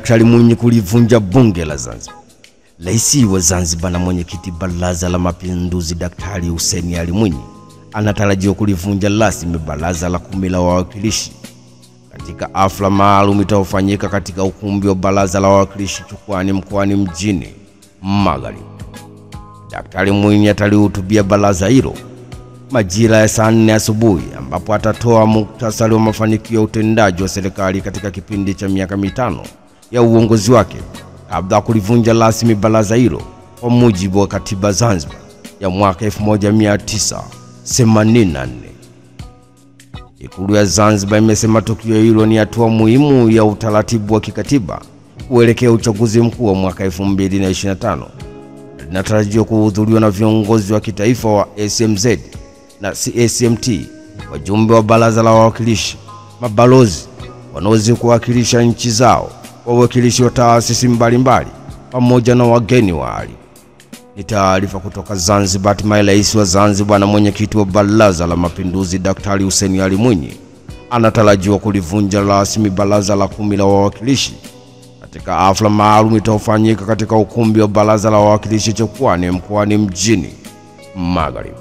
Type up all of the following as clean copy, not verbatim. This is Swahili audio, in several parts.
Daktari Mwinyi kulivunja bunge la Zanzibar. Rais wa Zanzibar na mwenyekiti Baraza la Mapinduzi Daktari Hussein Ali Mwinyi anatarajiwa kulivunja rasmi Baraza la 10 la Wawakilishi katika hafla maalum itayofanyika katika ukumbi wa Baraza la Wawakilishi Chukwani mkoani mjini Magharibi. Daktari Mwinyi atalihutubia baraza hilo majira ya saa 4 asubuhi, ambapo atatoa muktasari wa mafanikio ya utendaji wa serikali katika kipindi cha miaka 5 ya uongozi wake kabla kulivunja rasmi baraza hilo kwa mujibu wa katiba Zanzibar ya mwaka 1984. Ikulu ya Zanzibar imesema tukio hilo ni hatua muhimu ya utaratibu wa kikatiba kuelekea uchaguzi mkuu wa mwaka 2025. Linatarajiwa kuhudhuriwa na viongozi wa kitaifa wa SMZ na CSMT, wajumbe wa Baraza la Wawakilishi, mabalozi wanaozi kuwakilisha nchi zao, wawakilishi wa taasisi mbalimbali pamoja na wageni wa hali. Ni taarifa kutoka Zanzibar. Rais wa Zanzibar na mwenyekiti wa Baraza la Mapinduzi Daktari Hussein Ali Mwinyi anatarajiwa kulivunja rasmi Baraza la 10 la Wawakilishi katika hafla maalum itayofanyika katika ukumbi wa Baraza la Wawakilishi Chukwani mkoani mjini Magharibi.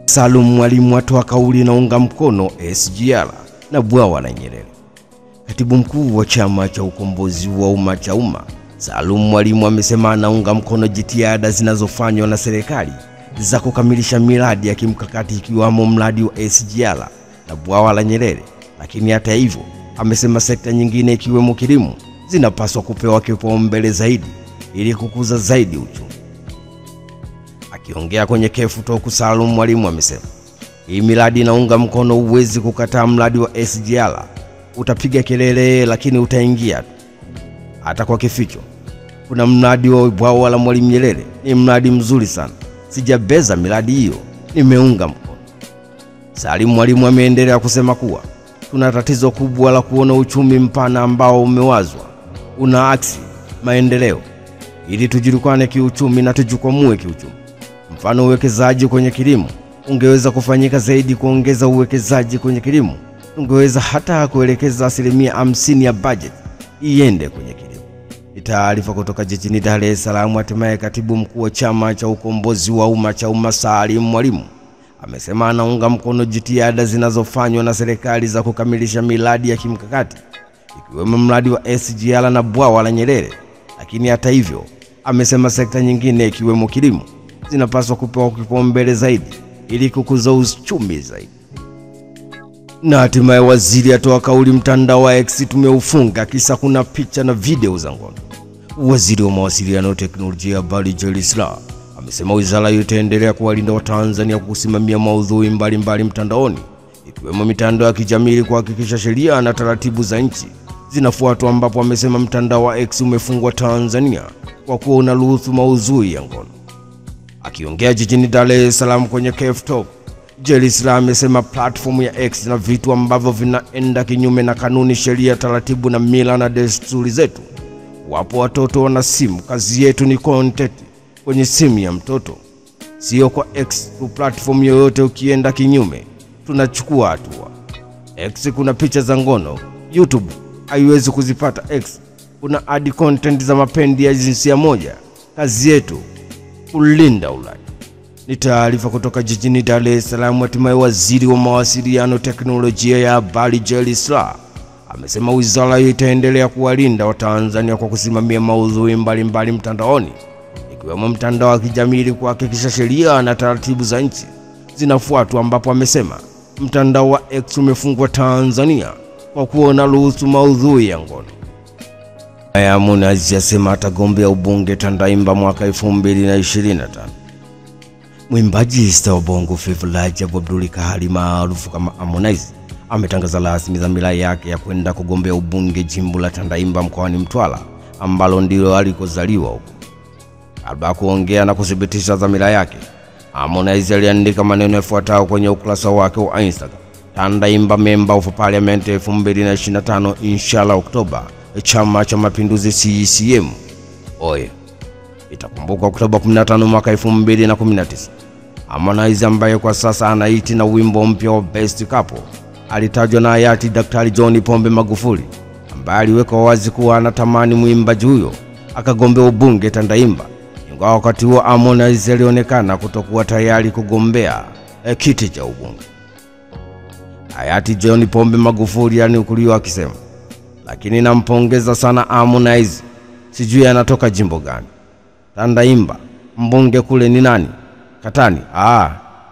Salum Mwalimu atoa kauli na unga mkono SGR na bwawa la Nyerere. Katibu mkuu wa Chama cha Ukombozi wa Umma CHAUMMA Salum Mwalimu amesema anaunga mkono jitihada zinazofanywa na serikali za kukamilisha miradi ya kimkakati ikiwamo mradi wa SGR na bwawa la Nyerere, lakini hata hivyo amesema sekta nyingine ikiwemo kilimo zinapaswa kupewa kipaumbele zaidi ili kukuza zaidi uchumi. Akiongea kwenye Kefu Talk, Salum Mwalimu amesema hii miradi inaunga mkono, uwezi kukataa mradi wa SGR, utapiga kelele lakini utaingia hata kwa kificho. Kuna mradi wa bwawa la Mwalimu Nyerere, ni mradi mzuri sana, sijabeza miradi hiyo, nimeunga mkono. Salum Mwalimu ameendelea kusema kuwa tuna tatizo kubwa la kuona uchumi mpana ambao umewazwa unaaksi maendeleo ili tujulikane kiuchumi na tujikwamue kiuchumi. Mfano, uwekezaji kwenye kilimo ungeweza kufanyika zaidi. Kuongeza uwekezaji kwenye kilimo ungeweza hata kuelekeza 50% ya budget iende kwenye kilimo. Ni taarifa kutoka jijini Dar es Salaam. Hatimaye katibu mkuu wa Chama cha Ukombozi wa Umma CHAUMMA Salum Mwalimu amesema anaunga mkono jitihada zinazofanywa na serikali za kukamilisha miradi ya kimkakati ikiwemo mradi wa SGR na bwawa la Nyerere, lakini hata hivyo amesema sekta nyingine ikiwemo kilimo zinapaswa kupewa kipaumbele zaidi ili kukuza uchumi zaidi. Na hatimaye waziri atoa kauli, mtandao wa X tumeufunga kisa kuna picha na video za ngono. Waziri wa mawasiliano na teknolojia ya habari Jerry Silaa amesema wizara hiyo itaendelea kuwalinda Watanzania kusimamia maudhui mbalimbali mtandaoni ikiwemo mitandao ya kijamii kuhakikisha sheria na taratibu za nchi zinafuatwa, ambapo amesema mtandao wa X umefungwa Tanzania kwa kuwa unaruhusu maudhui ya ngono. Akiongea jijini Dar es Salaam kwenye Kefu Talk, Jerry Silaa amesema platform ya X na vitu ambavyo vinaenda kinyume na kanuni, sheria, taratibu na mila na desturi zetu. Wapo watoto wana simu, kazi yetu ni content kwenye simu ya mtoto, sio kwa X tu. Platform yoyote ukienda kinyume tunachukua hatua. X kuna picha za ngono, YouTube haiwezi kuzipata. X kuna ad content za mapenzi ya jinsia moja, kazi yetu kulinda ulaji. Ni taarifa kutoka jijini Dar es Salaam. Hatimaye waziri wa mawasiliano teknolojia ya habari Jerry Silaa amesema wizara hiyo itaendelea kuwalinda Watanzania kwa kusimamia maudhui mbalimbali mtandaoni ikiwemo mtandao wa kijamii kuhakikisha sheria na taratibu za nchi zinafuatwa, ambapo amesema mtandao wa X umefungwa Tanzania kwa kuwa unaruhusu maudhui ya ngono. Harmonize asema atagombea ubunge Tandahimba mwaka 2025. Mwimbaji star wa Bongo Flava Rajab Abdul Kahali maarufu kama Harmonize ametangaza rasmi dhamira yake ya kwenda kugombea ubunge jimbo la Tandahimba mkoani Mtwara, ambalo ndilo alikozaliwa huko. Baada ya kuongea na kuthibitisha dhamira yake, Harmonize aliandika maneno yafuatayo kwenye ukurasa wake wa Instagram: Tandahimba member of parliament 2025 inshallah Oktoba, Chama cha Mapinduzi CCM oye. Itakumbuka Oktoba 15 mwaka 2019, Harmonize ambaye kwa sasa anaiti na wimbo mpya wa Best Couple alitajwa na hayati Daktari John Pombe Magufuli ambaye ambaye aliweka wazi kuwa anatamani mwimbaji huyo akagombea ubunge Tandaimba, ingawa wakati huo Harmonize alionekana kutokuwa tayari kugombea kiti cha ubunge. Hayati John Pombe Magufuli alinukuliwa akisema, lakini nampongeza sana Harmonize, sijui anatoka jimbo gani. Tandaimba, mbunge kule ni nani? Katani.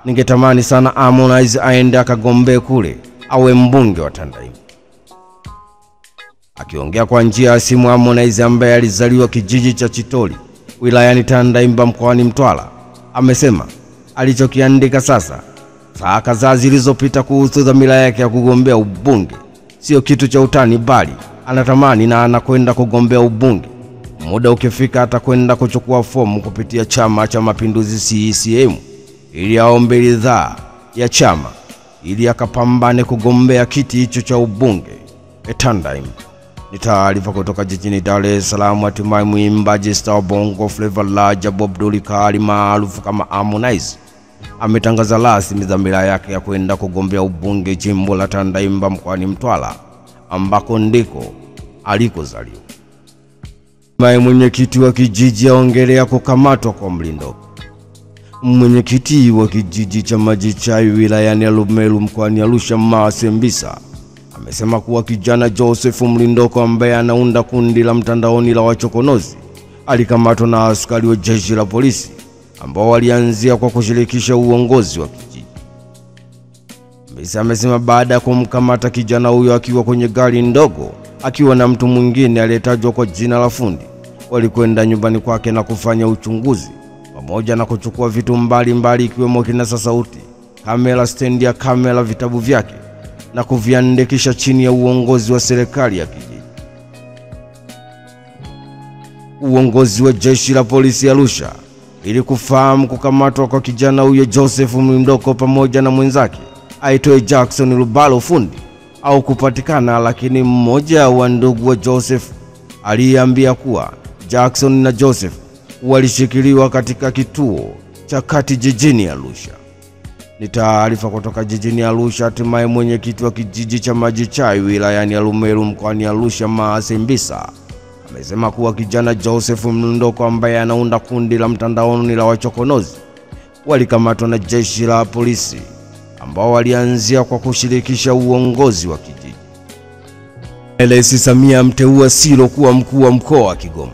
Ningetamani sana Harmonize aende akagombee kule, awe mbunge wa Tandaimba. Akiongea kwa njia ya simu, Harmonize ambaye alizaliwa kijiji cha Chitoli wilayani Tandaimba mkoani Mtwara amesema alichokiandika sasa saa kadhaa zilizopita kuhusu dhamira yake ya kugombea ubunge sio kitu cha utani, bali anatamani na anakwenda kugombea ubunge. Muda ukifika atakwenda kuchukua fomu kupitia Chama cha Mapinduzi CCM ili aombe ridhaa ya chama ili akapambane kugombea kiti hicho cha ubunge Tandaimba. Ni taarifa kutoka jijini Dar es Salaam. Hatimaye mwimbaji star Bongo Flava Rajab Abdul Karim maarufu kama Harmonize ametangaza rasmi dhamira yake ya kwenda kugombea ubunge jimbo la Tandaimba mkoani Mtwara ambako ndiko alikozaliwa. Mwenyekiti wa kijiji aongelea kukamatwa kwa Mlindoko. Mwenyekiti wa kijiji cha Majichai wilayani Arumeru mkoani Arusha Masembisa amesema kuwa kijana Joseph Mlindoko ambaye anaunda kundi la mtandaoni la wachokonozi alikamatwa na askari wa jeshi la polisi ambao walianzia kwa kushirikisha uongozi wa kijiji. Mbisa amesema baada ya kumkamata kijana huyo akiwa kwenye gari ndogo akiwa na mtu mwingine aliyetajwa kwa jina la Fundi, walikwenda nyumbani kwake na kufanya uchunguzi pamoja na kuchukua vitu mbalimbali ikiwemo kinasa sauti, kamera, stendi ya kamera, vitabu vyake na kuviandikisha chini ya uongozi wa serikali ya kijiji. Uongozi wa jeshi la polisi Arusha ili kufahamu kukamatwa kwa kijana huyo Joseph Mlindoko pamoja na mwenzake aitwaye Jackson Lubalo Fundi au kupatikana, lakini mmoja wa ndugu wa Joseph aliambia kuwa Jackson na Joseph walishikiliwa katika kituo cha kati jijini Arusha. Ni taarifa kutoka jijini Arusha. Hatimaye mwenyekiti wa kijiji cha Majichai wilayani Arumeru mkoani Arusha Masembisa amesema kuwa kijana Joseph Mlindoko ambaye anaunda kundi la mtandaoni la wachokonozi walikamatwa na jeshi la polisi ambao walianzia kwa kushirikisha uongozi wa kijiji. Rais Samia amteua Silo kuwa mkuu wa mkoa wa Kigoma.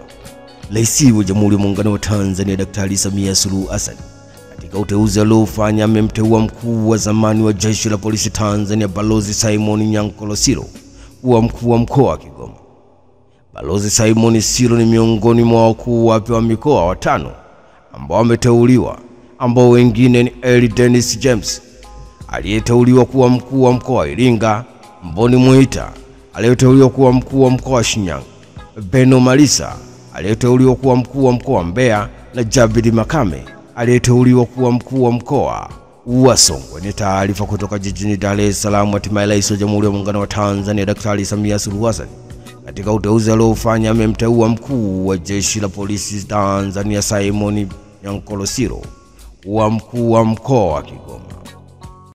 Rais wa Jamhuri ya Muungano wa Tanzania Daktari Samia Suluhu Hassan katika uteuzi aliofanya amemteua mkuu wa zamani wa jeshi la polisi Tanzania Balozi Simon Nyankolo Silo kuwa mkuu wa mkoa wa Kigoma. Balozi Simon Silo ni miongoni mwa wakuu wapya wa mikoa watano ambao wameteuliwa, ambao wengine ni Eli Dennis James aliyeteuliwa kuwa mkuu wa mkoa wa Iringa, Mboni Muhita aliyeteuliwa kuwa mkuu wa mkoa wa Shinyanga, Beno Malisa aliyeteuliwa kuwa mkuu wa mkoa wa Mbeya na Jabiri Makame aliyeteuliwa kuwa mkuu wa mkoa wa Songwe. Ni taarifa kutoka jijini Dar es Salaam. Hatimaye Rais wa Jamhuri ya Muungano wa Tanzania Daktari Samia Suluhu Hassan katika uteuzi aliofanya amemteua mkuu wa jeshi la polisi Tanzania Simon Nyankolo Silo kuwa mkuu wa mkoa wa Kigoma.